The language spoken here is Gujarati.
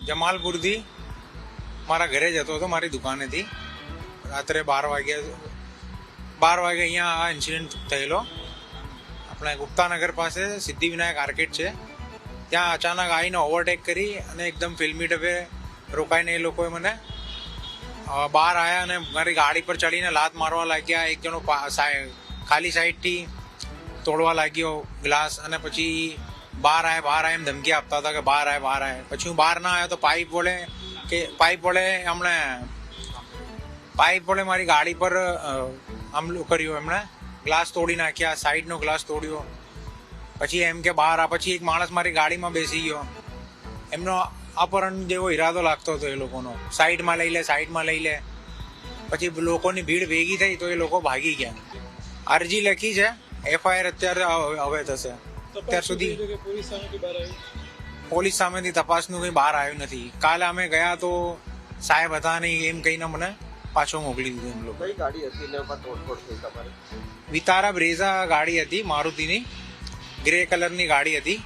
જમાલપુરથી મારા ઘરે જતો હતો, મારી દુકાનેથી. રાત્રે 12 વાગે અહીંયા આ ઇન્સિડન્ટ થયેલો. આપણે ગુપ્તાનગર પાસે સિદ્ધિવિનાયક આર્કેડ છે, ત્યાં અચાનક આવીને ઓવરટેક કરી અને એકદમ ફિલ્મી ડબે રોકાઈને એ લોકોએ મને બહાર આવ્યા અને મારી ગાડી પર ચડીને લાત મારવા લાગ્યા. એક જણો ખાલી સાઈડથી તોડવા લાગ્યો ગ્લાસ, અને પછી બહાર આય એમ ધમકી આપતા હતા કે બહાર આય. પછી હું બહાર ના આવ્યો તો પાઇપ વડે મારી ગાડી પર હુમલો કર્યો. એમણે ગ્લાસ તોડી નાખ્યા, સાઈડનો ગ્લાસ તોડ્યો. પછી એમ કે બહાર આ. પછી એક માણસ મારી ગાડીમાં બેસી ગયો. એમનો અપહરણ જેવો ઈરાદો લાગતો હતો એ લોકોનો. સાઈડમાં લઈ લે. પછી લોકોની ભીડ ભેગી થઈ તો એ લોકો ભાગી ગયા. અરજી લખી છે, FIR અત્યારે હવે થશે. અત્યાર સુધી પોલીસ સામેથી તપાસનું કંઈ બહાર આવ્યું નથી. કાલે અમે ગયા તો સાહેબ હતા નહીં એમ કહીને મને પાછો મોકલી દીધો એમ લોકો. કઈ ગાડી હતી ને એમાં તોડફોડ થઈ તમારે? વિતારા બ્રેઝા ગાડી હતી, મારુતિની ગ્રે કલરની ગાડી હતી.